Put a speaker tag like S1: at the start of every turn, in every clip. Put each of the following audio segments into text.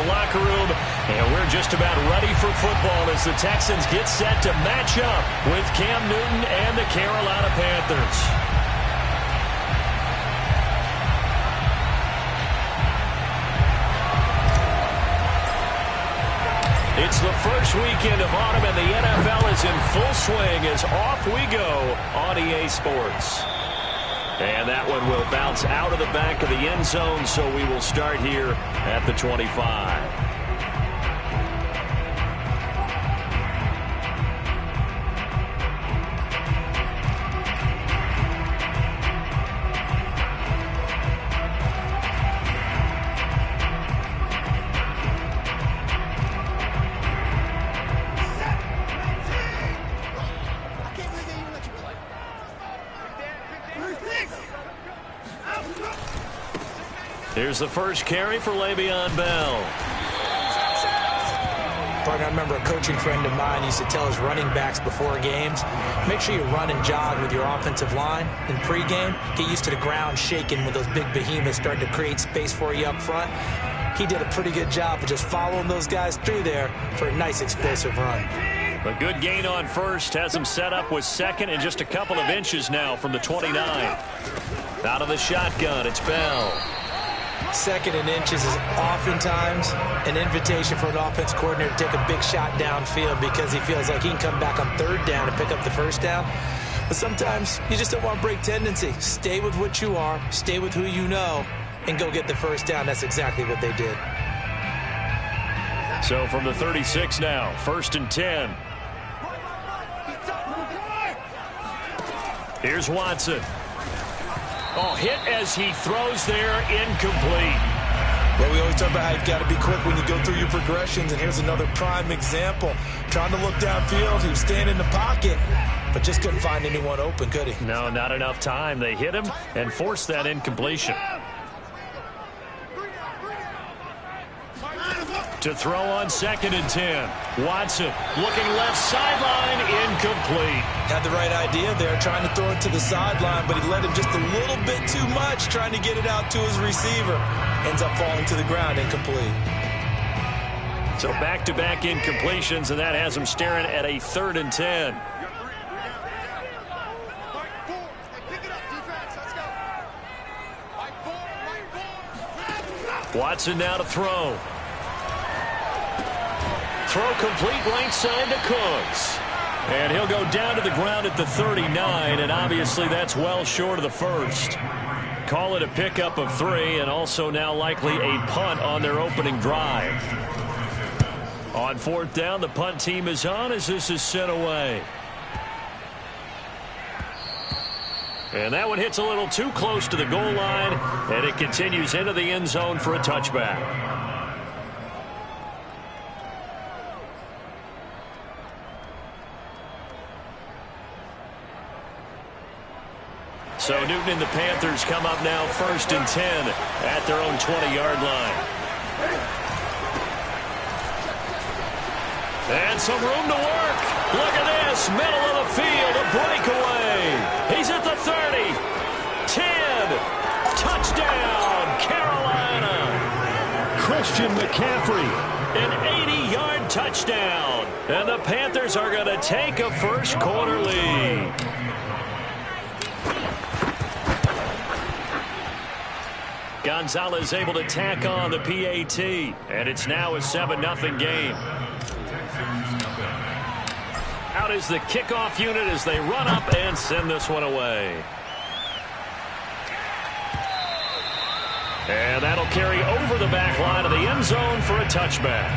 S1: locker room, and we're just about ready for football as the Texans get set to match up with Cam Newton and the Carolina Panthers. It's the first weekend of autumn, and the NFL is in full swing as off we go on EA Sports. And that one will bounce out of the back of the end zone, so we will start here at the 25. Here's the first carry for Le'Veon Bell.
S2: I remember a coaching friend of mine used to tell his running backs before games, make sure you run and jog with your offensive line in pregame. Get used to the ground shaking when those big behemoths start to create space for you up front. He did a pretty good job of just following those guys through there for a nice explosive run.
S1: A good gain on first has him set up with second and just a couple of inches now from the 29. Out of the shotgun, it's Bell.
S2: Second and inches is oftentimes an invitation for an offense coordinator to take a big shot downfield because he feels like he can come back on third down and pick up the first down. But sometimes you just don't want to break tendency. Stay with what you are, stay with who you know, and go get the first down. That's exactly what they did.
S1: So from the 36 now, 1st and 10. Here's Watson. Oh, hit as he throws there, incomplete.
S3: Well, we always talk about how you've got to be quick when you go through your progressions, and here's another prime example. Trying to look downfield, he was staying in the pocket, but just couldn't find anyone open, could he?
S1: No, not enough time. They hit him and forced that incompletion. To throw on 2nd and 10. Watson looking left sideline, incomplete.
S3: Had the right idea there, trying to throw it to the sideline, but he let him just a little bit too much, trying to get it out to his receiver. Ends up falling to the ground, incomplete.
S1: So back-to-back incompletions, and that has him staring at a 3rd and 10. Watson now to throw. Throw complete right side to Cooks. And he'll go down to the ground at the 39, and obviously that's well short of the first. Call it a pickup of 3, and also now likely a punt on their opening drive. On 4th down, the punt team is on as this is sent away. And that one hits a little too close to the goal line, and it continues into the end zone for a touchback. So Newton and the Panthers come up now 1st and 10 at their own 20-yard line. And some room to work. Look at this. Middle of the field, a breakaway. He's at the 30. 10. Touchdown, Carolina. Christian McCaffrey, an 80-yard touchdown. And the Panthers are going to take a first quarter lead. Gonzalez able to tack on the PAT, and it's now a 7-0 game. Out is the kickoff unit as they run up and send this one away. And that'll carry over the back line of the end zone for a touchback.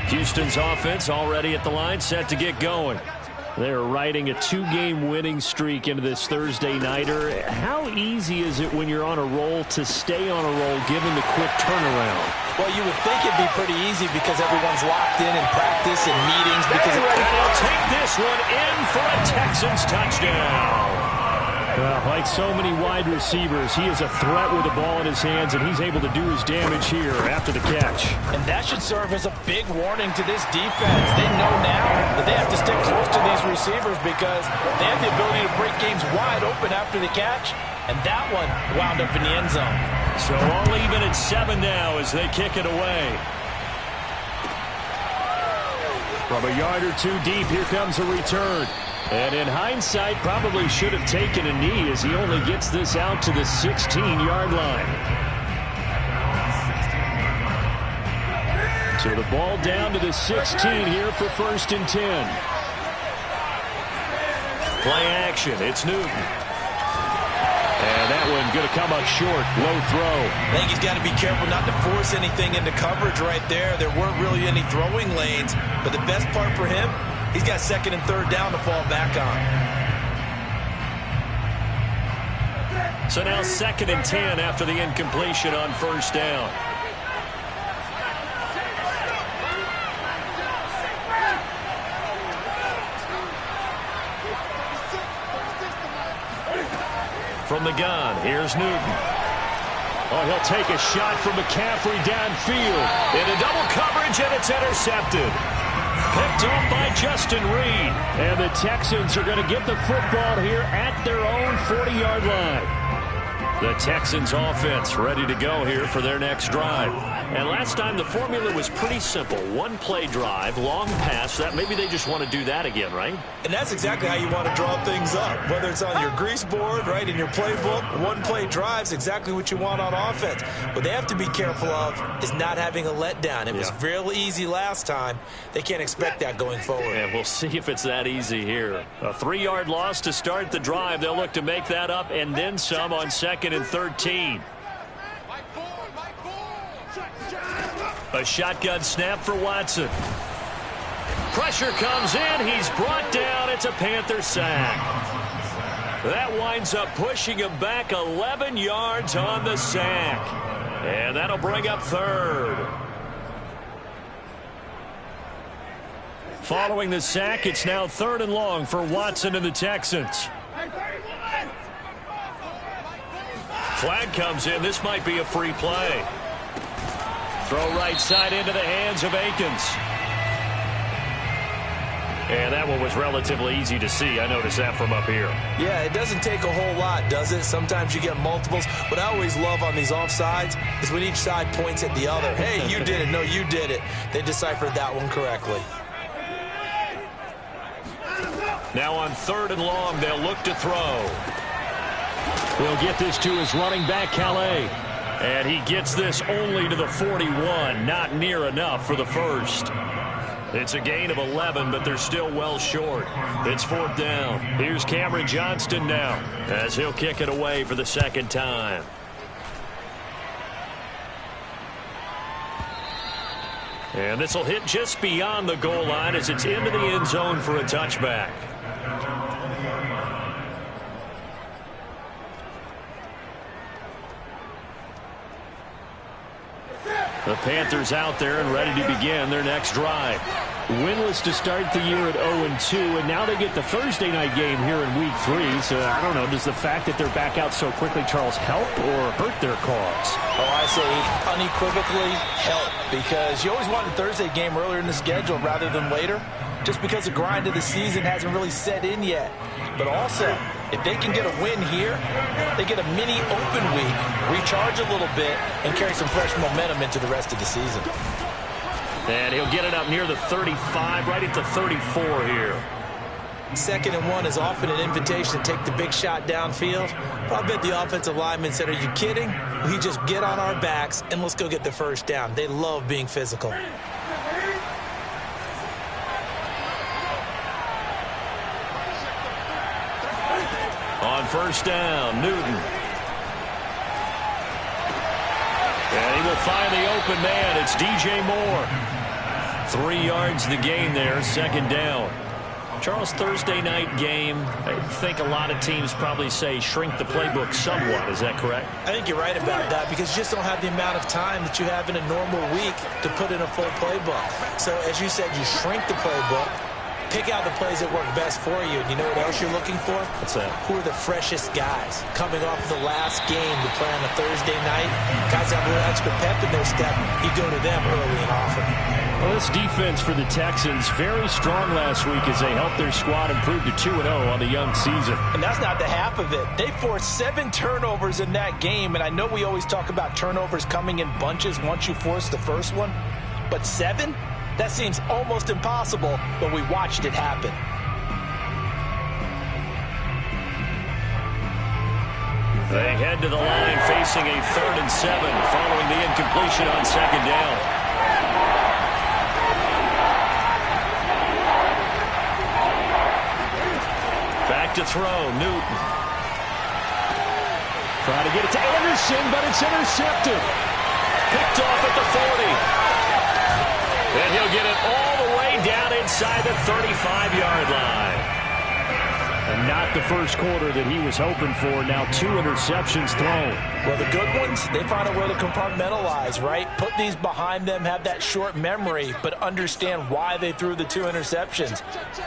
S1: Houston's offense already at the line, set to get going. They're riding a 2-game winning streak into this Thursday nighter. How easy is it when you're on a roll to stay on a roll given the quick turnaround?
S2: Well, you would think it'd be pretty easy because everyone's locked in practice and meetings. Because
S1: and he'll take this one in for a Texans touchdown. Well, like so many wide receivers, he is a threat with the ball in his hands, and he's able to do his damage here after the catch.
S2: And that should serve as a big warning to this defense. They know now that they have to stick close to these receivers because they have the ability to break games wide open after the catch, and that one wound up in the end zone.
S1: So all even at 7 now as they kick it away. From a yard or two deep, here comes a return. And in hindsight, probably should have taken a knee as he only gets this out to the 16-yard line. So the ball down to the 16 here for 1st and 10. Play action. It's Newton. And that one going to come up short. Low throw.
S3: I think he's got to be careful not to force anything into coverage right there. There weren't really any throwing lanes. But the best part for him, he's got 2nd and 3rd down to fall back on.
S1: So now 2nd and 10 after the incompletion on 1st down. From the gun, here's Newton. Oh, he'll take a shot from McCaffrey downfield. Into double coverage, and it's intercepted. Picked up by Justin Reed. And the Texans are going to get the football here at their own 40-yard line. The Texans offense ready to go here for their next drive. And last time the formula was pretty simple. 1-play drive, long pass. That maybe they just want to do that again, right?
S3: And that's exactly how you want to draw things up. Whether it's on your grease board, right, in your playbook, 1-play drive's exactly what you want on offense. What they have to be careful of is not having a letdown. It was real easy last time. They can't expect that going forward.
S1: And we'll see if it's that easy here. A 3-yard loss to start the drive. They'll look to make that up and then some on 2nd and 13. A shotgun snap for Watson. Pressure comes in. He's brought down. It's a Panther sack. That winds up pushing him back 11 yards on the sack. And that'll bring up 3rd. Following the sack, it's now 3rd and long for Watson and the Texans. Flag comes in. This might be a free play. Throw right side into the hands of Akins. And that one was relatively easy to see. I noticed that from up here.
S3: Yeah, it doesn't take a whole lot, does it? Sometimes you get multiples. What I always love on these offsides is when each side points at the other. Hey, you did it. No, you did it. They deciphered that one correctly.
S1: Now on 3rd and long, they'll look to throw. He'll get this to his running back, Calais. And he gets this only to the 41. Not near enough for the first. It's a gain of 11, but they're still well short. It's 4th down. Here's Cameron Johnston now as he'll kick it away for the 2nd time. And this will hit just beyond the goal line as it's into the end zone for a touchback. The Panthers out there and ready to begin their next drive. Winless to start the year at 0-2, and now they get the Thursday night game here in Week 3. So, I don't know, does the fact that they're back out so quickly, Charles, help or hurt their cause?
S2: Oh, I say unequivocally help, because you always wanted a Thursday game earlier in the schedule rather than later, just because the grind of the season hasn't really set in yet. But also, if they can get a win here, they get a mini open week, recharge a little bit, and carry some fresh momentum into the rest of the season.
S1: And he'll get it up near the 35, right at the 34 here.
S2: 2nd and 1 is often an invitation to take the big shot downfield. But I bet the offensive lineman said, are you kidding? We just get on our backs and let's go get the first down. They love being physical.
S1: On 1st down, Newton. And he will find the open man. It's DJ Moore. 3 yards the gain there, 2nd down. Charles, Thursday night game, I think a lot of teams probably say shrink the playbook somewhat. Is that correct?
S2: I think you're right about that, because you just don't have the amount of time that you have in a normal week to put in a full playbook. So, as you said, you shrink the playbook, Pick out the plays that work best for you. And you know what else you're looking for?
S1: What's that?
S2: Who are the freshest guys? Coming off the last game to play on a Thursday night, guys have a little extra pep in their step. You go to them early and often.
S1: Well, this defense for the Texans, very strong last week as they helped their squad improve to 2-0 on the young season.
S2: And that's not the half of it. They forced 7 turnovers in that game, and I know we always talk about turnovers coming in bunches once you force the first one, but 7? That seems almost impossible, but we watched it happen.
S1: They head to the line facing a 3rd and 7 following the incompletion on 2nd down. Back to throw, Newton. Trying to get it to Anderson, but it's intercepted. Picked off at the 40. And he'll get it all the way down inside the 35-yard line. And not the first quarter that he was hoping for. Now 2 interceptions thrown.
S2: Well, the good ones, they find a way to compartmentalize, right? Put these behind them, have that short memory, but understand why they threw the 2 interceptions.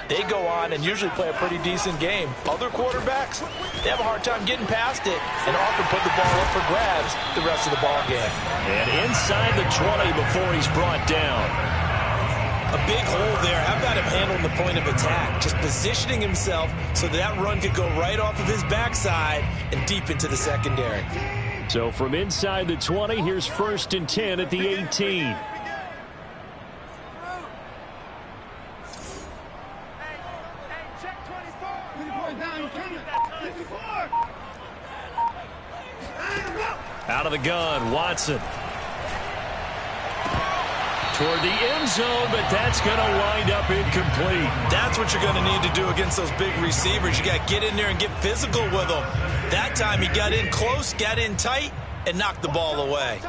S2: They go on and usually play a pretty decent game. Other quarterbacks, they have a hard time getting past it and often put the ball up for grabs the rest of the ball game.
S1: And inside the 20 before he's brought down.
S3: A big hole there. How about him handling the point of attack? Just positioning himself so that run could go right off of his backside and deep into the secondary.
S1: So from inside the 20, here's 1st and 10 at the 18. Out of the gun, Watson. Toward the end zone, but that's going to wind up incomplete.
S3: That's what you're going to need to do against those big receivers. You got to get in there and get physical with them. That time he got in close, got in tight, and knocked the ball away.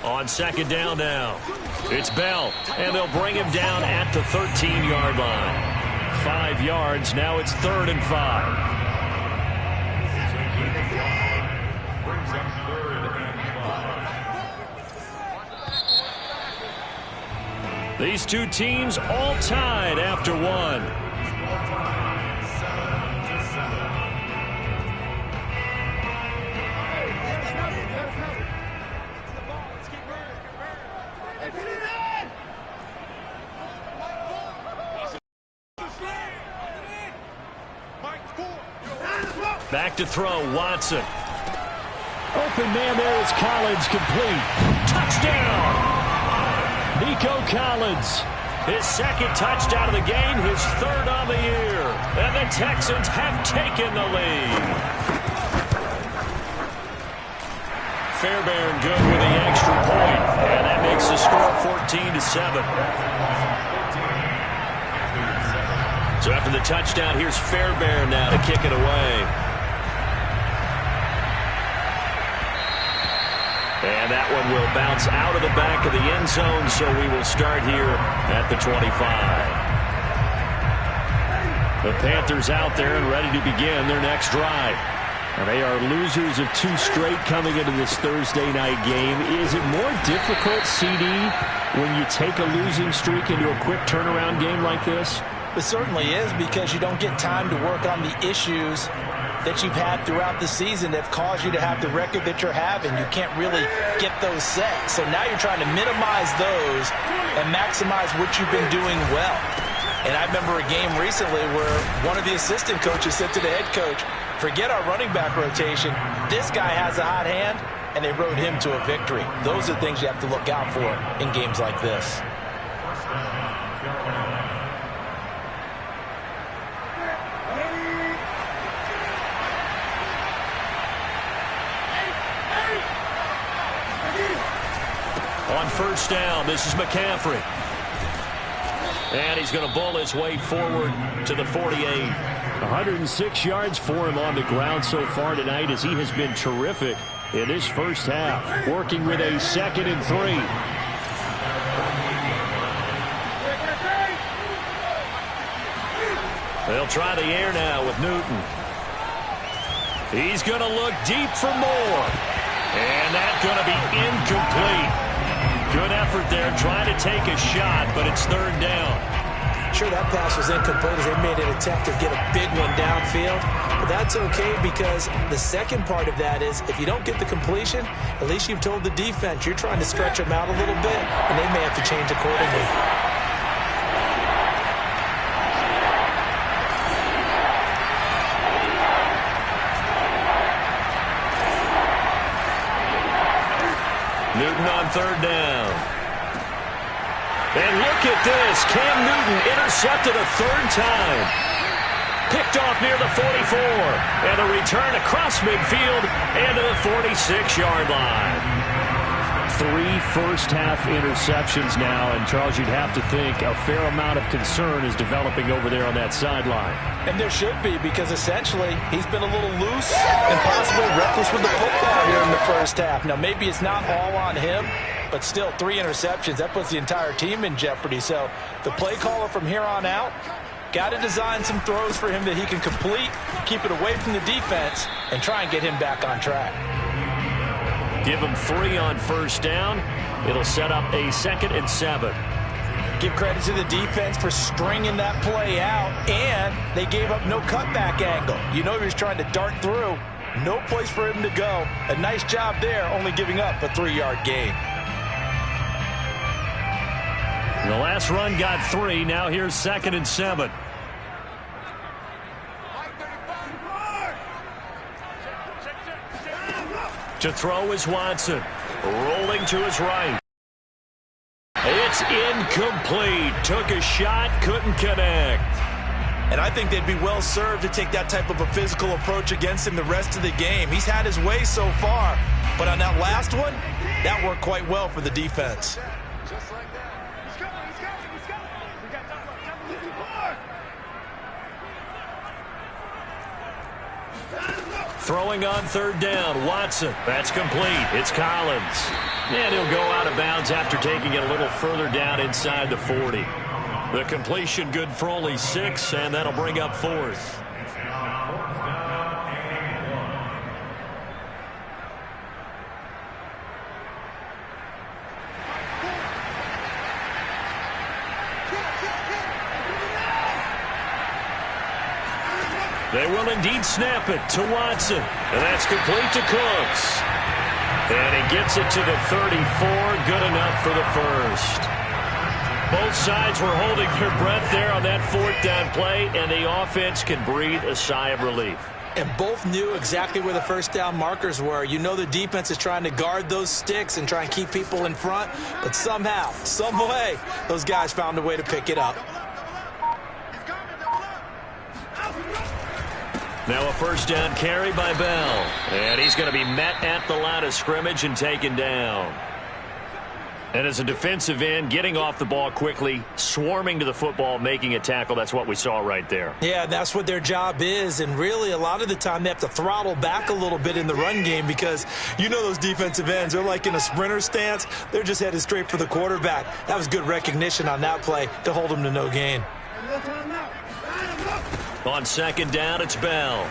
S1: On 2nd down now, it's Bell, and they'll bring him down at the 13-yard line. 5 yards, now it's 3rd and 5. These two teams all tied after 1. Back to throw, Watson. Open man there is Collins, complete. Touchdown! Nico Collins. His 2nd touchdown of the game, his 3rd on the year. And the Texans have taken the lead. Fairbairn good with the extra point. And that makes the score 14-7. So after the touchdown, here's Fairbairn now to kick it away. And that one will bounce out of the back of the end zone, so we will start here at the 25. The Panthers out there and ready to begin their next drive. And they are losers of 2 straight coming into this Thursday night game. Is it more difficult, CD, when you take a losing streak into a quick turnaround game like this?
S2: It certainly is, because you don't get time to work on the issues that you've had throughout the season that have caused you to have the record that you're having. You can't really get those set. So now you're trying to minimize those and maximize what you've been doing well. And I remember a game recently where one of the assistant coaches said to the head coach, forget our running back rotation. This guy has a hot hand, and they rode him to a victory. Those are things you have to look out for in games like this.
S1: On 1st down, this is McCaffrey. And he's going to bull his way forward to the 48. 106 yards for him on the ground so far tonight, as he has been terrific in this first half, working with a 2nd and 3. They'll try the air now with Newton. He's going to look deep for more. And that's going to be incomplete. Good effort there trying to take a shot, but it's third down.
S2: Sure, that pass was incomplete as they made an attempt to get a big one downfield. But that's okay because the second part of that is if you don't get the completion, at least you've told the defense you're trying to stretch them out a little bit, and they may have to change accordingly.
S1: Newton on third down. And look at this. Cam Newton intercepted a third time. Picked off near the 44. And a return across midfield and to the 46-yard line. 3 first-half interceptions now. And, Charles, you'd have to think a fair amount of concern is developing over there on that sideline.
S2: And there should be because, essentially, he's been a little loose and possibly reckless with the football here in the first half. Now, maybe it's not all on him, but still 3 interceptions. That puts the entire team in jeopardy. So the play caller from here on out got to design some throws for him that he can complete, keep it away from the defense, and try and get him back on track.
S1: Give him 3 on first down. It'll set up a 2nd and 7.
S2: Give credit to the defense for stringing that play out, and they gave up no cutback angle. You know he was trying to dart through. No place for him to go. A nice job there, only giving up a 3-yard gain.
S1: The last run got 3. Now here's 2nd and 7. To throw is Watson. Rolling to his right. It's incomplete. Took a shot, couldn't connect.
S3: And I think they'd be well served to take that type of a physical approach against him the rest of the game. He's had his way so far, but on that last one, that worked quite well for the defense.
S4: Just like that. He's coming, he's coming, he's coming. We got time left.
S1: Throwing on third down, Watson. That's complete. It's Collins. And he'll go out of bounds after taking it a little further down inside the 40. The completion good for only 6, and that'll bring up 4th. They will indeed snap it to Watson. And that's complete to Cooks. And he gets it to the 34. Good enough for the first. Both sides were holding their breath there on that 4th down play, and the offense can breathe a sigh of relief.
S2: And both knew exactly where the first down markers were. You know the defense is trying to guard those sticks and try and keep people in front. But somehow, some way, those guys found a way to pick it up.
S1: Now a first down carry by Bell. And he's going to be met at the line of scrimmage and taken down. And as a defensive end, getting off the ball quickly, swarming to the football, making a tackle, that's what we saw right there.
S2: Yeah, that's what their job is. And really, a lot of the time, they have to throttle back a little bit in the run game because you know those defensive ends, they're like in a sprinter stance. They're just headed straight for the quarterback. That was good recognition on that play to hold them to no gain.
S1: On second down, it's Bell.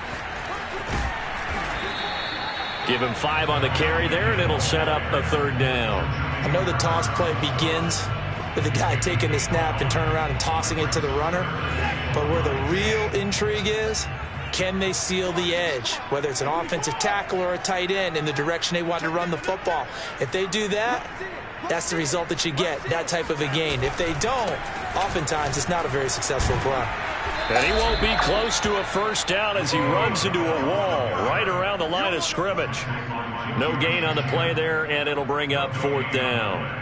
S1: Give him 5 on the carry there, and it'll set up a third down.
S2: I know the toss play begins with the guy taking the snap and turning around and tossing it to the runner. But where the real intrigue is, can they seal the edge? Whether it's an offensive tackle or a tight end in the direction they want to run the football. If they do that, that's the result that you get, that type of a gain. If they don't, oftentimes it's not a very successful play.
S1: And he won't be close to a first down as he runs into a wall right around the line of scrimmage. No gain on the play there, and it'll bring up 4th down.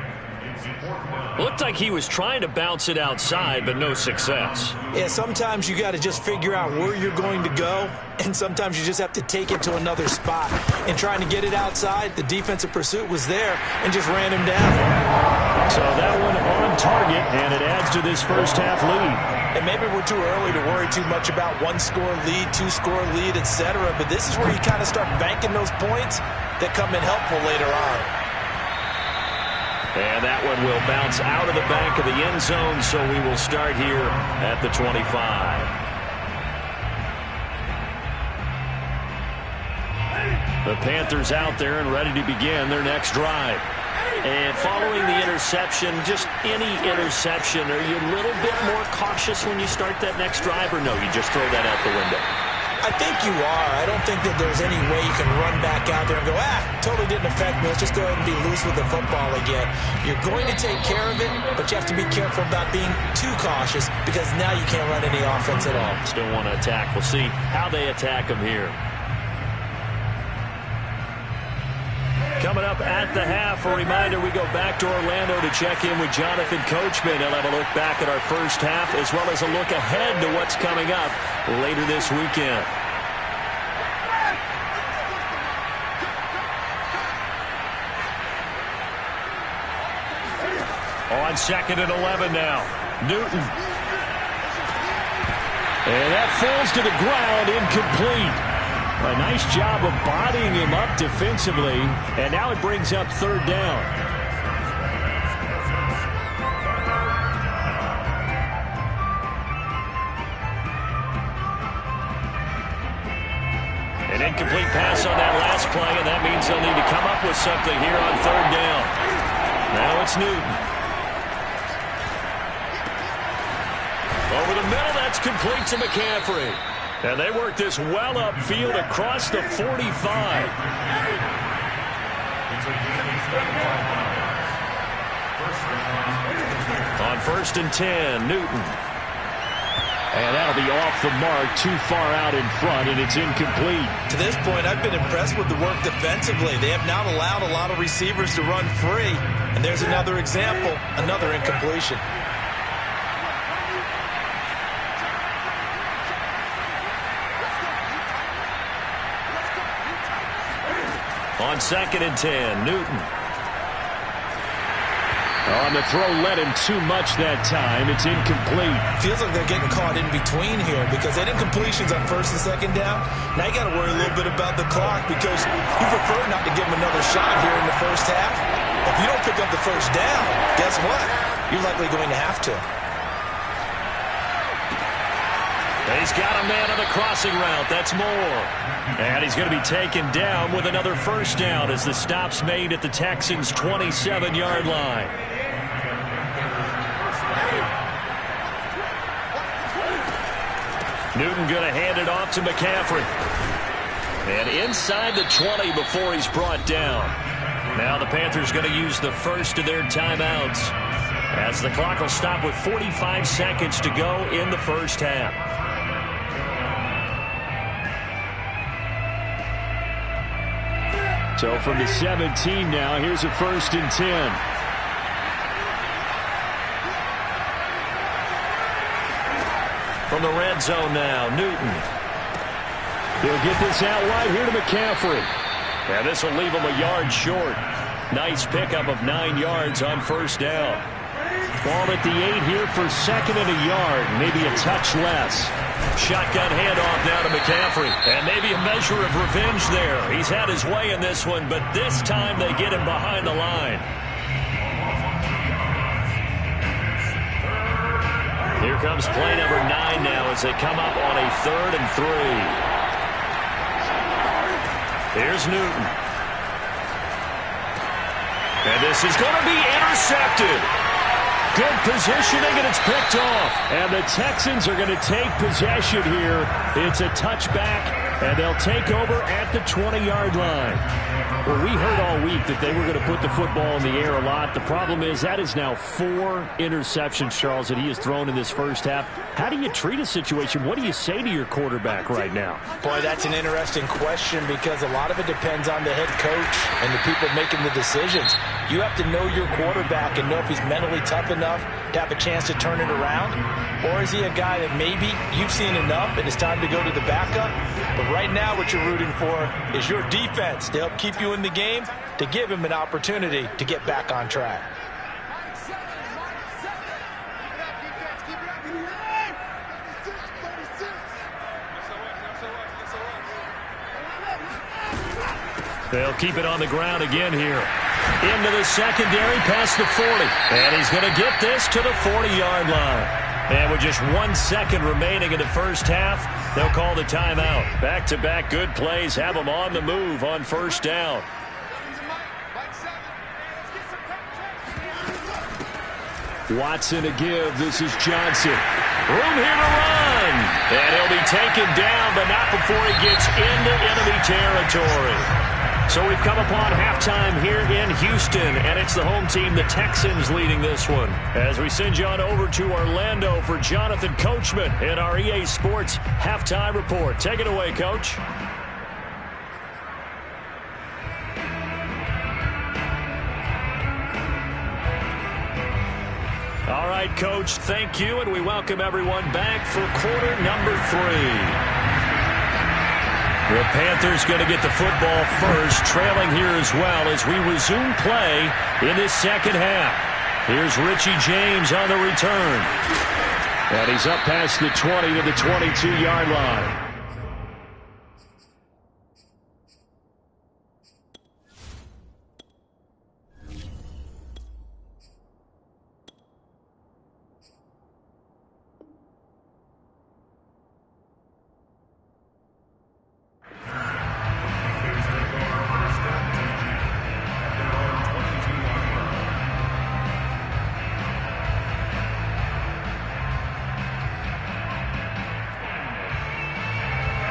S1: Looked like he was trying to bounce it outside, but no success.
S2: Yeah, sometimes you got to just figure out where you're going to go, and sometimes you just have to take it to another spot. And trying to get it outside, the defensive pursuit was there and just ran him down.
S1: So that one on target, and it adds to this first half lead.
S3: And maybe we're too early to worry too much about 1-score lead, 2-score lead, etc. But this is where you kind of start banking those points that come in helpful later on.
S1: And that one will bounce out of the back of the end zone, so we will start here at the 25. The Panthers out there and ready to begin their next drive. And following the interception, just any interception, are you a little bit more cautious when you start that next drive, or no, you just throw that out the window?
S2: I think you are. I don't think that there's any way you can run back out there and go, totally didn't affect me. Let's just go ahead and be loose with the football again. You're going to take care of it, but you have to be careful about being too cautious because now you can't run any offense at all.
S1: Still want to attack. We'll see how they attack them here. Coming up at the half, a reminder, we go back to Orlando to check in with Jonathan Coachman. He'll have a look back at our first half as well as a look ahead to what's coming up later this weekend. On 2nd and 11 now. Newton. And that falls to the ground, incomplete. A nice job of bodying him up defensively, and now it brings up 3rd down. An incomplete pass on that last play, and that means they'll need to come up with something here on 3rd down. Now it's Newton. Over the middle, that's complete to McCaffrey. And they work this well upfield across the 45. On 1st and 10, Newton. And that'll be off the mark, too far out in front, and it's incomplete.
S2: To this point, I've been impressed with the work defensively. They have not allowed a lot of receivers to run free. And there's another example, another incompletion.
S1: On 2nd and 10, Newton. On the throw, led him too much that time. It's incomplete.
S2: Feels like they're getting caught in between here because they had incompletions on 1st and 2nd down. Now you got to worry a little bit about the clock because you prefer not to give them another shot here in the first half. If you don't pick up the 1st down, guess what? You're likely going to have to.
S1: He's got a man on the crossing route. That's Moore. And he's going to be taken down with another 1st down as the stop's made at the Texans' 27-yard line. Newton going to hand it off to McCaffrey. And inside the 20 before he's brought down. Now the Panthers going to use the first of their timeouts as the clock will stop with 45 seconds to go in the first half. So from the 17 now, here's a 1st and 10. From the red zone now, Newton. He'll get this out wide here to McCaffrey. And this will leave him a yard short. Nice pickup of 9 yards on 1st down. Ball at the 8 here for 2nd and a yard, maybe a touch less. Shotgun handoff now to McCaffrey. And maybe a measure of revenge there. He's had his way in this one, but this time they get him behind the line. Here comes play number 9 now as they come up on a 3rd and 3. Here's Newton. And this is going to be intercepted. Good positioning, and it's picked off. And the Texans are going to take possession here. It's a touchback, and they'll take over at the 20-yard line. Well, we heard all week that they were going to put the football in the air a lot. The problem is that is now 4 interceptions, Charles, that he has thrown in this first half. How do you treat a situation? What do you say to your quarterback right now?
S2: Boy, that's an interesting question because a lot of it depends on the head coach and the people making the decisions. You have to know your quarterback and know if he's mentally tough enough to have a chance to turn it around. Or is he a guy that maybe you've seen enough and it's time to go to the backup? But right now what you're rooting for is your defense to help keep you in the game, to give him an opportunity to get back on track.
S1: They'll keep it on the ground again here. Into the secondary, past the 40. And he's going to get this to the 40-yard line. And with just 1 second remaining in the first half, they'll call the timeout. Back-to-back good plays have them on the move on first down. Watson to give. This is Johnson. Room here to run. And he'll be taken down, but not before he gets into enemy territory. So we've come upon halftime here in Houston, and it's the home team, the Texans, leading this one. As we send you on over to Orlando for Jonathan Coachman in our EA Sports Halftime Report. Take it away, Coach. All right, Coach, thank you, and we welcome everyone back for quarter number 3. The Panthers going to get the football first, trailing here as well as we resume play in this second half. Here's Richie James on the return. And he's up past the 20 to the 22-yard line.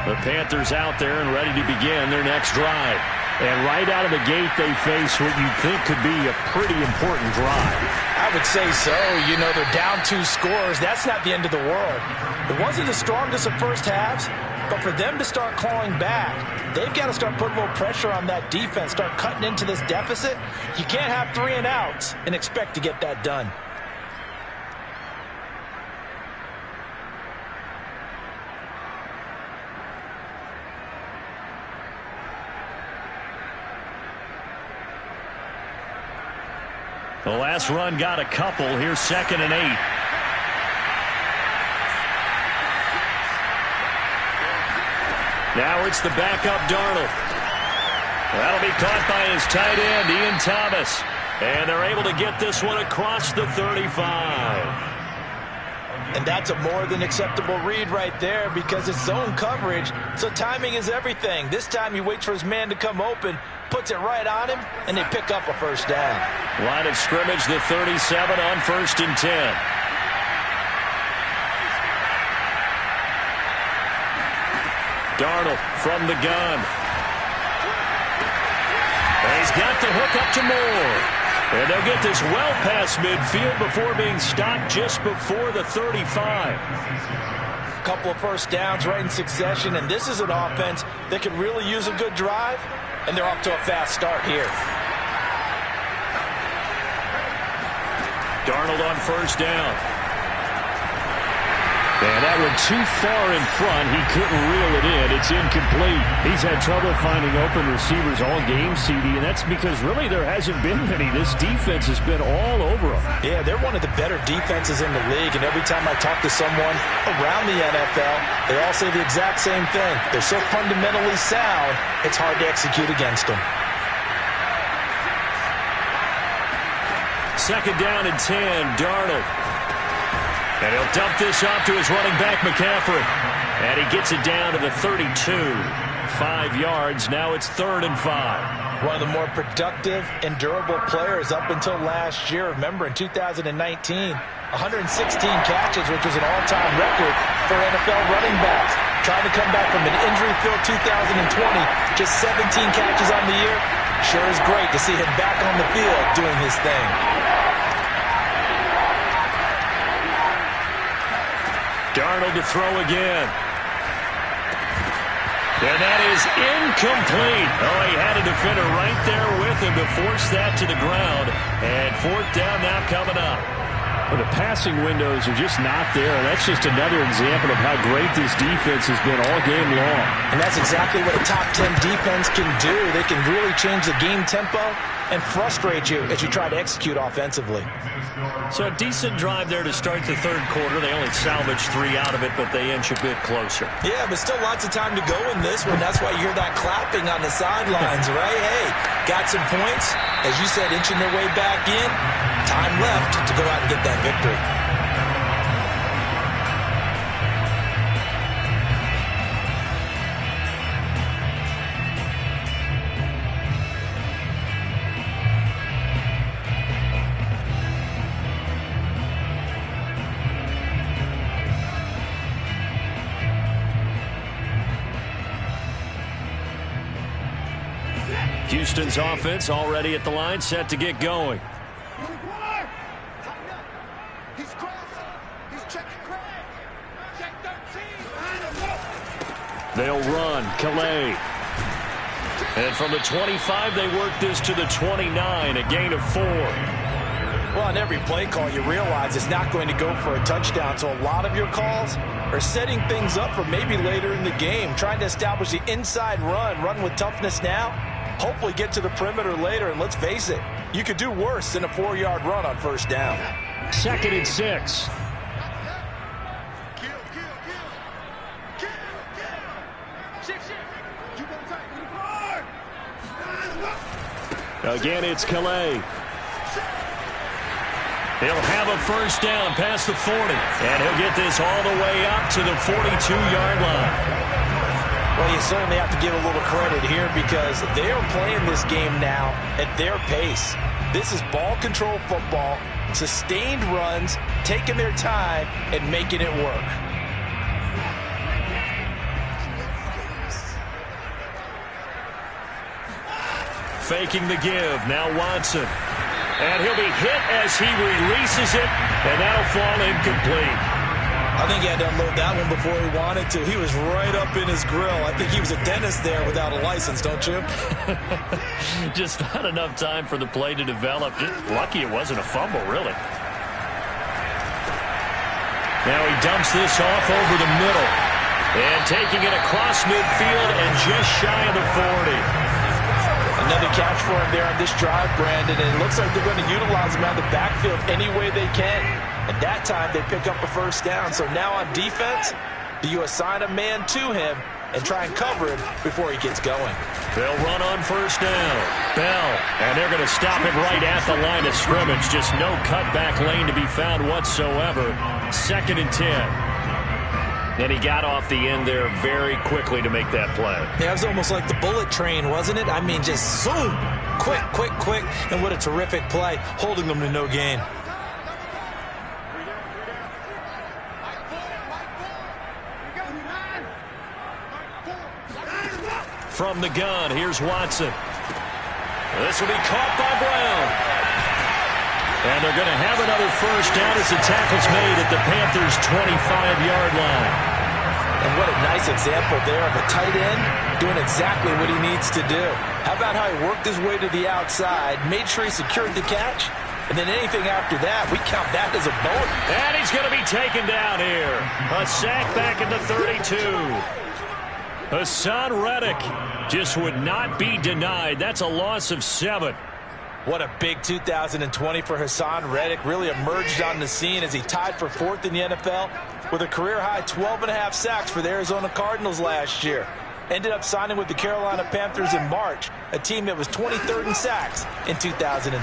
S1: The Panthers out there and ready to begin their next drive. And right out of the gate, they face what you think could be a pretty important drive.
S2: I would say so. You know, they're down 2 scores. That's not the end of the world. It wasn't the strongest of first halves, but for them to start clawing back, they've got to start putting a little pressure on that defense, start cutting into this deficit. You can't have 3 and outs and expect to get that done.
S1: The last run got a couple. Here's 2nd and 8. Now it's the backup Darnold. That'll be caught by his tight end, Ian Thomas. And they're able to get this one across the 35.
S2: And that's a more than acceptable read right there because it's zone coverage, so timing is everything. This time he waits for his man to come open, puts it right on him, and they pick up a first down.
S1: Line of scrimmage, the 37 on 1st and 10. Darnold from the gun. And he's got the hook up to Moore. And they'll get this well past midfield before being stopped just before the 35.
S2: Couple of first downs right in succession, and this is an offense that can really use a good drive, and they're off to a fast start here.
S1: Darnold on first down. And that one too far in front. He couldn't reel it in. It's incomplete. He's had trouble finding open receivers all game, CD, and that's because really there hasn't been many. This defense has been all over them.
S2: Yeah, they're one of the better defenses in the league, and every time I talk to someone around the NFL, they all say the exact same thing. They're so fundamentally sound, it's hard to execute against them.
S1: 2nd down and 10, Darnold. And he'll dump this off to his running back, McCaffrey. And he gets it down to the 32. 5 yards. Now it's 3rd and 5.
S2: One of the more productive and durable players up until last year. Remember, in 2019, 116 catches, which was an all-time record for NFL running backs. Trying to come back from an injury-filled 2020, just 17 catches on the year. Sure is great to see him back on the field doing his thing.
S1: Darnold to throw again. And that is incomplete. Oh, he had a defender right there with him to force that to the ground. And 4th down now coming up. Well, the passing windows are just not there. That's just another example of how great this defense has been all game long.
S2: And that's exactly what a top 10 defense can do. They can really change the game tempo and frustrate you as you try to execute offensively.
S1: So a decent drive there to start the 3rd quarter. They only salvaged 3 out of it, but they inch a bit closer.
S2: Yeah, but still lots of time to go in this one. That's why you hear that clapping on the sidelines, right? Hey, got some points. As you said, inching their way back in. Time left to go out and get that victory.
S1: Houston's offense already at the line, set to get going.
S4: He's crossing. He's checking crack. Check 13.
S1: They'll run. Calais. And from the 25, they work this to the 29, a gain of 4.
S2: Well, on every play call, you realize it's not going to go for a touchdown. So a lot of your calls are setting things up for maybe later in the game, trying to establish the inside run with toughness now, hopefully get to the perimeter later. And let's face it, you could do worse than a 4-yard run on first down.
S1: 2nd and 6. Again, it's Calais. He'll have a first down past the 40. And he'll get this all the way up to the 42-yard line.
S2: Well, you certainly have to give a little credit here because they are playing this game now at their pace. This is ball control football, sustained runs, taking their time and making it work.
S1: Faking the give. Now Watson. And he'll be hit as he releases it, and that'll fall incomplete.
S3: I think he had to unload that one before he wanted to. He was right up in his grill. I think he was a dentist there without a license, don't you?
S1: Just not enough time for the play to develop. Just lucky it wasn't a fumble, really. Now he dumps this off over the middle. And taking it across midfield and just shy of the 40.
S2: Another catch for him there on this drive, Brandon, and it looks like they're going to utilize him out of the backfield any way they can. And that time they pick up a first down. So now on defense, do you assign a man to him and try and cover him before he gets going?
S1: They'll run on first down. Bell, and they're going to stop it right at the line of scrimmage. Just no cutback lane to be found whatsoever. 2nd and 10. And he got off the end there very quickly to make that play.
S2: Yeah, it was almost like the bullet train, wasn't it? I mean, just zoom, quick, quick, quick, and what a terrific play, holding them to no gain.
S1: From the gun, here's Watson. This will be caught by Brown. And they're going to have another first down as the tackle's made at the Panthers' 25-yard line.
S2: And what a nice example there of a tight end doing exactly what he needs to do. How about how he worked his way to the outside, made sure he secured the catch, and then anything after that, we count that as a bonus.
S1: And he's going to be taken down here. A sack back at the 32. Hassan Reddick just would not be denied. That's a loss of 7.
S2: What a big 2020 for Hassan Reddick. Really emerged on the scene as he tied for 4th in the NFL with a career-high 12.5 sacks for the Arizona Cardinals last year. Ended up signing with the Carolina Panthers in March, a team that was 23rd in sacks in 2020.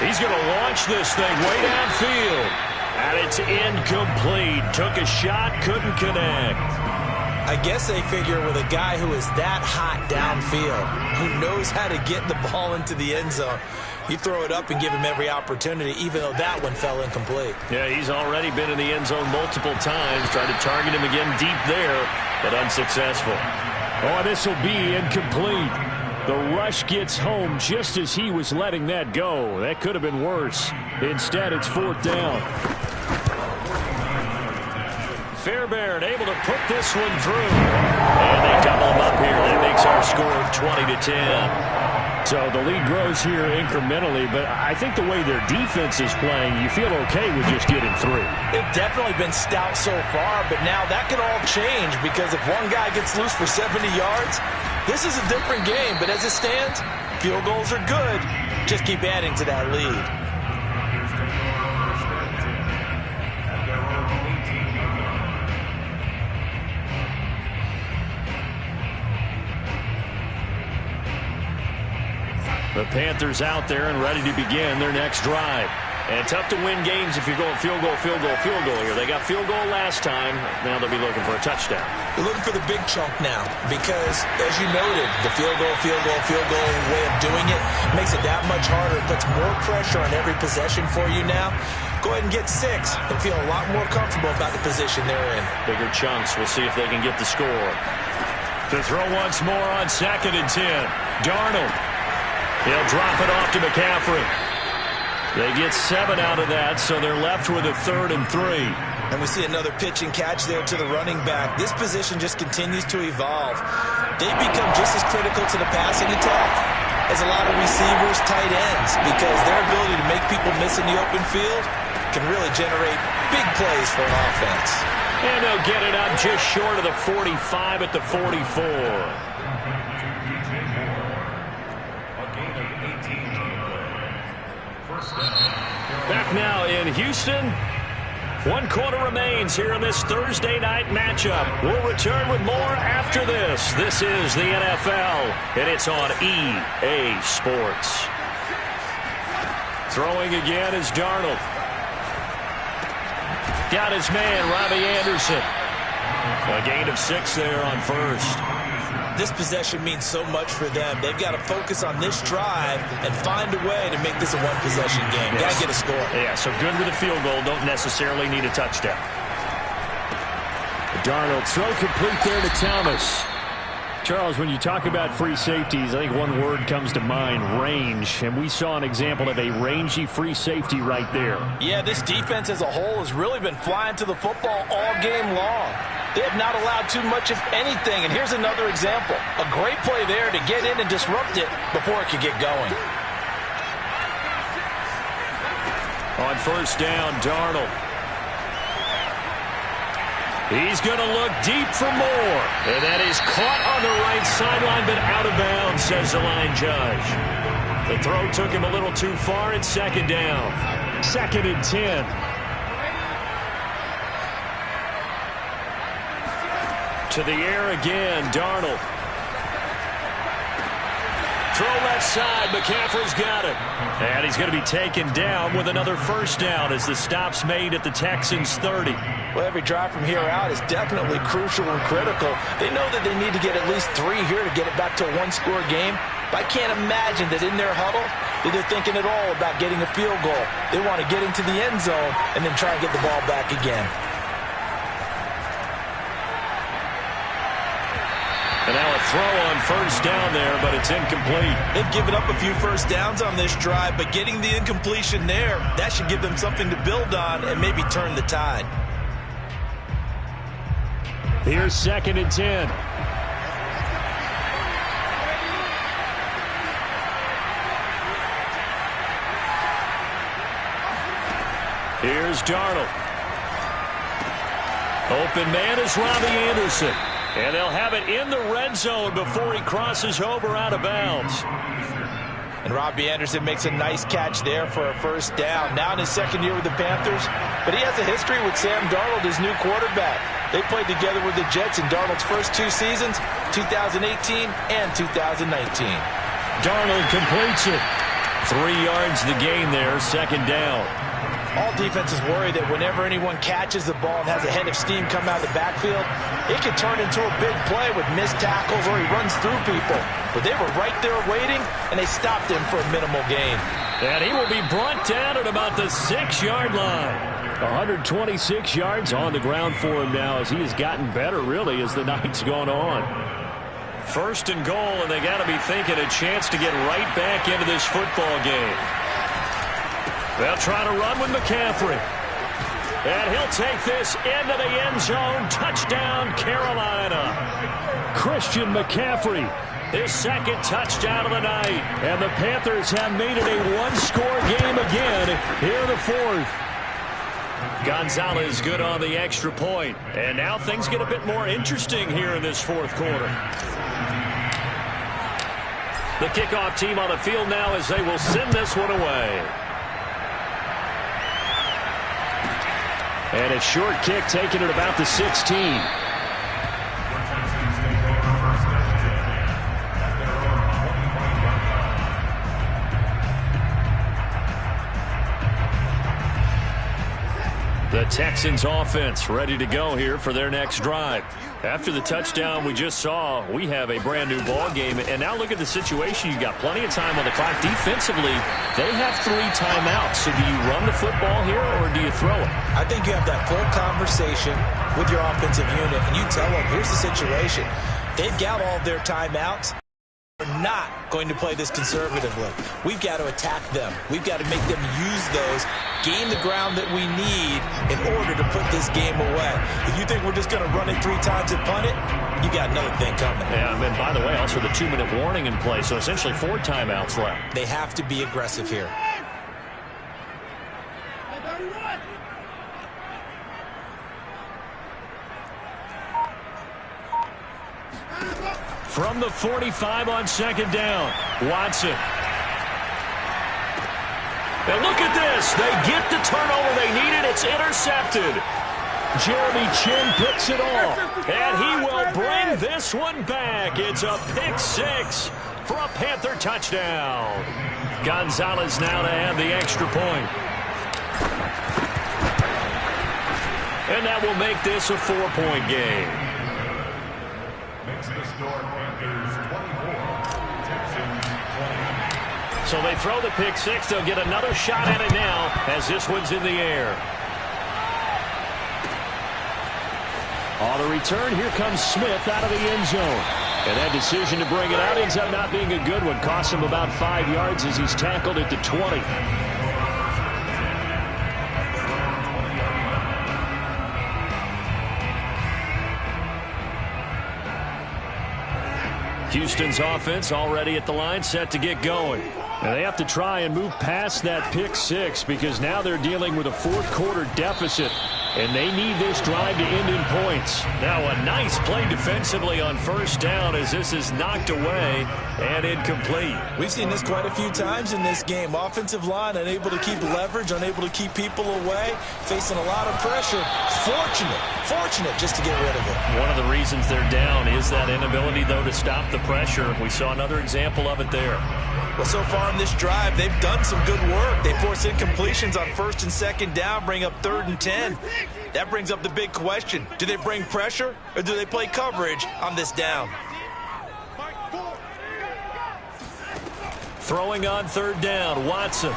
S1: He's going to launch this thing way downfield. And it's incomplete. Took a shot, couldn't connect.
S2: I guess they figure with a guy who is that hot downfield, who knows how to get the ball into the end zone, you throw it up and give him every opportunity, even though that one fell incomplete.
S1: Yeah, he's already been in the end zone multiple times. Tried to target him again deep there, but unsuccessful. Oh, this will be incomplete. The rush gets home just as he was letting that go. That could have been worse. Instead, it's 4th down. Fairbairn able to put this one through. And they double him up here. That makes our score 20-10. So the lead grows here incrementally, but I think the way their defense is playing, you feel okay with just getting 3.
S2: They've definitely been stout so far, but now that can all change because if one guy gets loose for 70 yards, this is a different game. But as it stands, field goals are good. Just keep adding to that lead.
S1: The Panthers out there and ready to begin their next drive. And tough to win games if you're going field goal, field goal, field goal here. They got field goal last time. Now they'll be looking for a touchdown.
S2: They're looking for the big chunk now because, as you noted, the field goal way of doing it makes it that much harder. It puts more pressure on every possession for you now. Go ahead and get 6 and feel a lot more comfortable about the position they're in.
S1: Bigger chunks. We'll see if they can get the score. To throw once more on 2nd and 10. Darnold. He'll drop it off to McCaffrey. They get 7 out of that, so they're left with a 3rd and 3.
S3: And we see another pitch and catch there to the running back. This position just continues to evolve. They become just as critical to the passing attack as a lot of receivers, tight ends, because their ability to make people miss in the open field can really generate big plays for an offense.
S1: And they'll get it up just short of the 45 at the 44. Back now in Houston. 1 quarter remains here in this Thursday night matchup. We'll return with more after this. This is the NFL, and it's on EA Sports. Throwing again is Darnold. Got his man, Robbie Anderson. A gain of 6 there on 1st.
S3: This possession means so much for them. They've got to focus on this drive and find a way to make this a one-possession game.
S1: Yes.
S3: Got to get a score.
S1: Yeah, so good with a field goal. Don't necessarily need a touchdown. Darnold throw complete there to Thomas.
S5: Charles, when you talk about free safeties, I think one word comes to mind, range. And we saw an example of a rangy free safety right there.
S2: Yeah, this defense as a whole has really been flying to the football all game long. They have not allowed too much of anything. And here's another example. A great play there to get in and disrupt it before it could get going.
S1: On 1st down, Darnold. He's going to look deep for more. And that is caught on the right sideline, but out of bounds, says the line judge. The throw took him a little too far. It's 2nd down. 2nd and 10. To the air again, Darnold. Throw left side, McCaffrey's got it. And he's going to be taken down with another 1st down as the stop's made at the Texans' 30.
S2: Well, every drive from here out is definitely crucial and critical. They know that they need to get at least 3 here to get it back to a one-score game. But I can't imagine that in their huddle that they're thinking at all about getting a field goal. They want to get into the end zone and then try and get the ball back again.
S1: And now a throw on 1st down there, but it's incomplete.
S3: They've given up a few 1st downs on this drive, but getting the incompletion there, that should give them something to build on and maybe turn the tide.
S1: Here's 2nd and 10. Here's Darnold. Open man is Robbie Anderson. And they'll have it in the red zone before he crosses over out of bounds.
S2: And Robbie Anderson makes a nice catch there for a 1st down. Now in his 2nd year with the Panthers. But he has a history with Sam Darnold, his new quarterback. They played together with the Jets in Darnold's first 2 seasons, 2018 and 2019.
S1: Darnold completes it. 3 yards the gain there, 2nd down.
S2: All defenses worry that whenever anyone catches the ball and has a head of steam come out of the backfield, it could turn into a big play with missed tackles or he runs through people. But they were right there waiting, and they stopped him for a minimal gain.
S1: And he will be brought down at about the 6-yard line.
S5: 126 yards on the ground for him now as he has gotten better, really, as the night's gone on.
S1: 1st and goal, and they got to be thinking a chance to get right back into this football game. They'll try to run with McCaffrey. And he'll take this into the end zone. Touchdown, Carolina.
S5: Christian McCaffrey.
S1: His 2nd touchdown of the night. And the Panthers have made it a one-score game again here in the 4th. Gonzalez good on the extra point. And now things get a bit more interesting here in this 4th quarter. The kickoff team on the field now as they will send this one away.
S5: And a short kick taken at about the 16.
S1: The Texans offense ready to go here for their next drive. After the touchdown we just saw, we have a brand new ball game. And now look at the situation. You got plenty of time on the clock. Defensively, they have 3 timeouts. So do you run the football here or do you throw it?
S2: I think you have that full conversation with your offensive unit, and you tell them, here's the situation. They've got all their timeouts. We're not going to play this conservatively. We've got to attack them. We've got to make them use those, gain the ground that we need in order to put this game away. If you think we're just going to run it 3 times and punt it, you got another thing coming.
S1: Yeah, and then, by the way, also the 2-minute warning in play, so essentially 4 timeouts left.
S2: They have to be aggressive here.
S1: From the 45 on 2nd down, Watson. And look at this. They get the turnover they needed. It's intercepted. Jeremy Chin picks it off. And he will bring this one back. It's a pick 6 for a Panther touchdown. Gonzalez now to add the extra point. And that will make this a 4-point game. So they throw the pick 6. They'll get another shot at it now as this one's in the air. On the return, here comes Smith out of the end zone. And that decision to bring it out ends up not being a good one. Costs him about 5 yards as he's tackled at the 20. Houston's offense already at the line, set to get going. And they have to try and move past that pick 6 because now they're dealing with a 4th-quarter deficit. And they need this drive to end in points. Now a nice play defensively on 1st down as this is knocked away and incomplete.
S3: We've seen this quite a few times in this game. Offensive line unable to keep leverage, unable to keep people away, facing a lot of pressure. Fortunate just to get rid of it.
S1: One of the reasons they're down is that inability, though, to stop the pressure. We saw another example of it there.
S3: Well, so far in this drive, they've done some good work. They force incompletions on 1st and 2nd down, bring up 3rd and 10. That brings up the big question. Do they bring pressure or do they play coverage on this down?
S1: Throwing on 3rd down, Watson.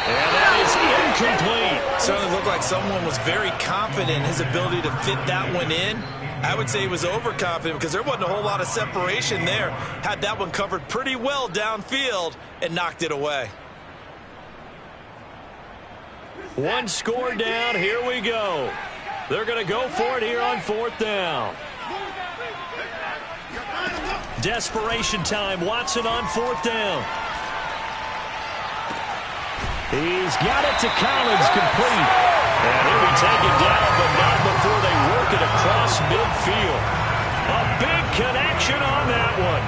S1: And that is incomplete.
S3: Certainly looked like someone was very confident in his ability to fit that one in. I would say he was overconfident because there wasn't a whole lot of separation there. Had that one covered pretty well downfield and knocked it away.
S1: 1 score down. Here we go. They're going to go for it here on 4th down. Desperation time. Watson on 4th down. He's got it to Collins, complete. And he'll be taken down, but not before they work it across midfield. A big connection on that one.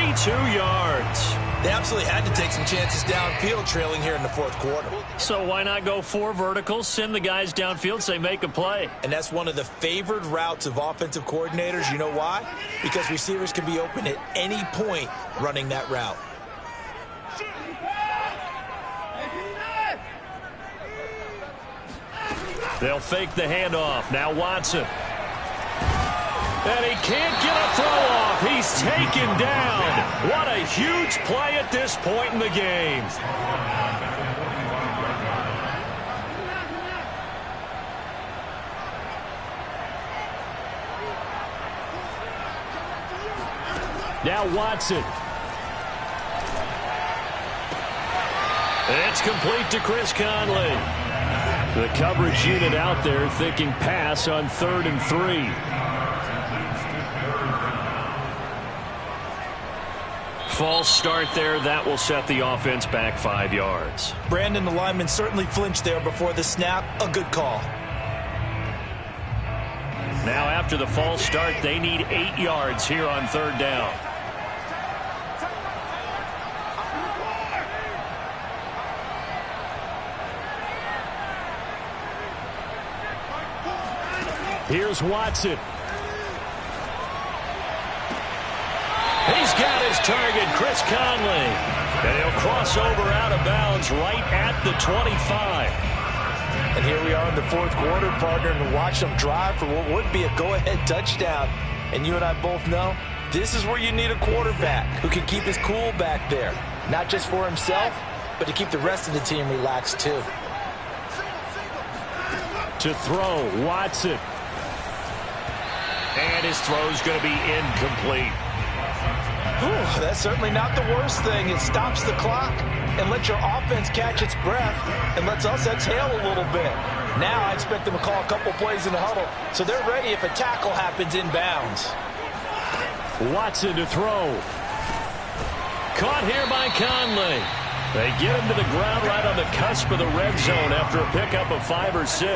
S1: 32 yards.
S3: They absolutely had to take some chances downfield trailing here in the 4th quarter.
S1: So why not go 4 verticals, send the guys downfield, say make a play?
S3: And that's one of the favored routes of offensive coordinators. You know why? Because receivers can be open at any point running that route.
S1: They'll fake the handoff. Now Watson. And he can't get a throw off. He's taken down. What a huge play at this point in the game. Now Watson. It's complete to Chris Conley. The coverage unit out there thinking pass on 3rd and 3. False start there. That will set the offense back 5 yards.
S3: Brandon, the lineman certainly flinched there before the snap. A good call.
S1: Now after the false start, they need 8 yards here on 3rd down. Here's Watson. He's got his target, Chris Conley. And he'll cross over out of bounds right at the 25.
S3: And here we are in the fourth quarter, partner, and watch them drive for what would be a go-ahead touchdown. And you and I both know this is where you need a quarterback who can keep his cool back there. Not just for himself, but to keep the rest of the team relaxed too.
S5: To throw, Watson.
S1: And his throw's going to be incomplete.
S3: Whew, that's certainly not the worst thing. It stops the clock and lets your offense catch its breath and lets us exhale a little bit. Now I expect them to call a couple plays in the huddle so they're ready if a tackle happens inbounds.
S5: Watson to throw.
S1: Caught here by Conley. They get him to the ground right on the cusp of the red zone after a pickup of 5 or 6.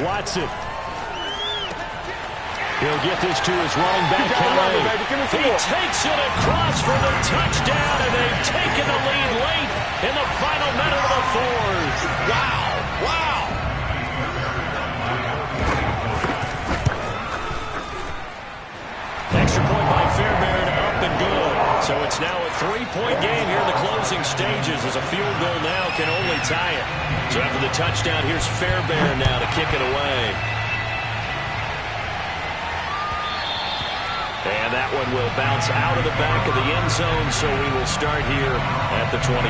S5: Watson. He'll get this to his running back, Kelly.
S1: He takes it across for the touchdown, and they've taken the lead late in the final minute of the fourth.
S3: Wow, wow.
S1: Extra point by Fairbairn, up and good. So it's now a 3-point game here in the closing stages, as a field goal now can only tie it. So after the touchdown, here's Fairbairn now to kick it away. And that one will bounce out of the back of the end zone, so we will start here at the 25.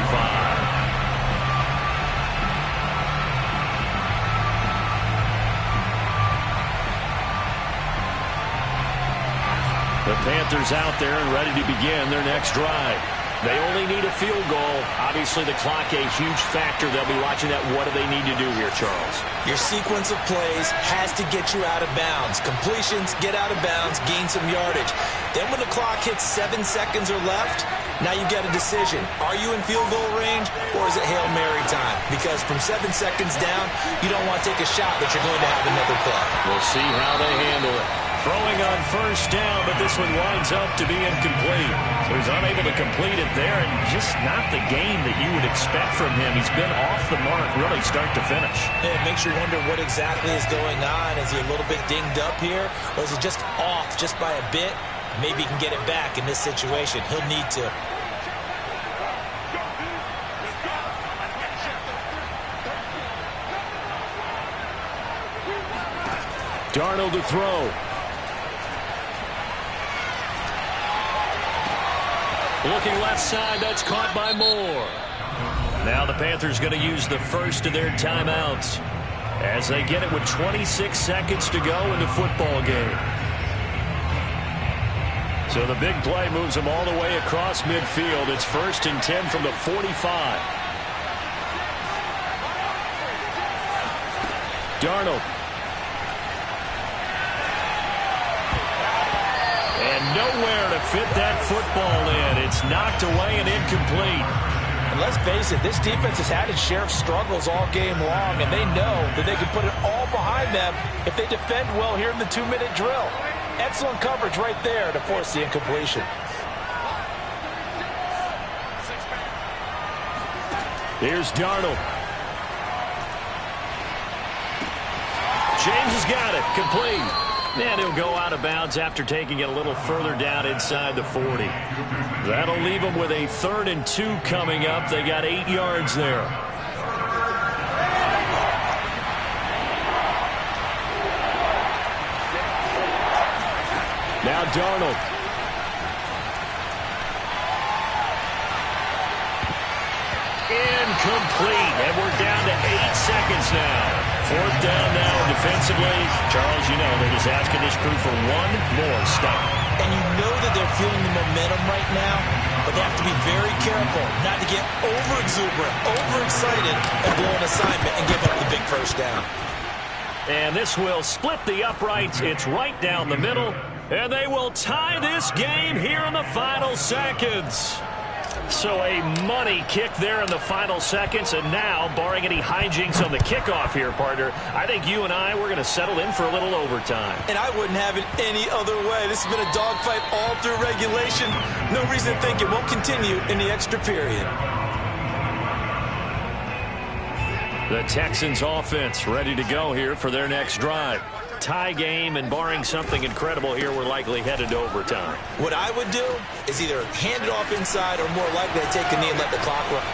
S1: The Panthers out there and ready to begin their next drive. They only need a field goal. Obviously, the clock a huge factor. They'll be watching that. What do they need to do here, Charles?
S3: Your sequence of plays has to get you out of bounds. Completions, get out of bounds, gain some yardage. Then when the clock hits 7 seconds or left, now you've got a decision. Are you in field goal range, or is it Hail Mary time? Because from 7 seconds down, you don't want to take a shot that you're going to have another play.
S1: We'll see how they handle it. Throwing on first down, but this one winds up to be incomplete. So he's unable to complete it there, and just not the game that you would expect from him. He's been off the mark really start to finish.
S3: It makes you wonder what exactly is going on. Is he a little bit dinged up here, or is he just off just by a bit? Maybe he can get it back in this situation. He'll need to.
S5: Darnold to throw.
S1: Looking left side, that's caught by Moore. Now the Panthers going to use the first of their timeouts as they get it with 26 seconds to go in the football game. So the big play moves them all the way across midfield. It's 1st and 10 from the 45.
S5: Darnold.
S1: And nowhere to fit that football in. It's knocked away and incomplete.
S3: And let's face it, this defense has had its share of struggles all game long, and they know that they can put it all behind them if they defend well here in the 2-minute drill. Excellent coverage right there to force the incompletion.
S5: Here's Darnold.
S1: James has got it. Complete. And he'll go out of bounds after taking it a little further down inside the 40. That'll leave them with a 3rd and 2 coming up. They got 8 yards there.
S5: Now Darnold.
S1: Incomplete. And we're down to 8 seconds now. 4th down now defensively. Charles, you know, they're just asking this crew for one more stop.
S3: And you know that they're feeling the momentum right now, but they have to be very careful not to get over-exuberant, overexcited, and blow an assignment and give up the big first down.
S1: And this will split the uprights. It's right down the middle. And they will tie this game here in the final seconds. So a money kick there in the final seconds. And now, barring any hijinks on the kickoff here, partner, I think you and I, we're going to settle in for a little overtime.
S3: And I wouldn't have it any other way. This has been a dogfight all through regulation. No reason to think it won't continue in the extra period.
S1: The Texans offense ready to go here for their next drive. Tie game, and barring something incredible here, we're likely headed to overtime.
S3: What I would do is either hand it off inside or more likely to take a knee and let the clock run.